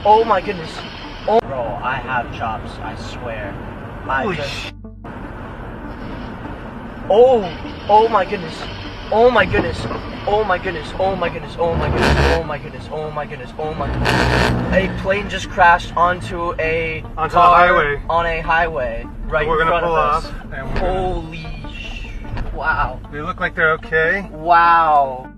Oh my goodness. Oh. Bro, I have chops, I swear. Oh my goodness. Oh my goodness. Oh my goodness. Oh my goodness. Oh my goodness. Oh my goodness. Oh my goodness. Oh my goodness. A plane just crashed onto a highway. On a highway right we're in gonna front pull of us. off. And Holy wow. They look like they're okay. Wow.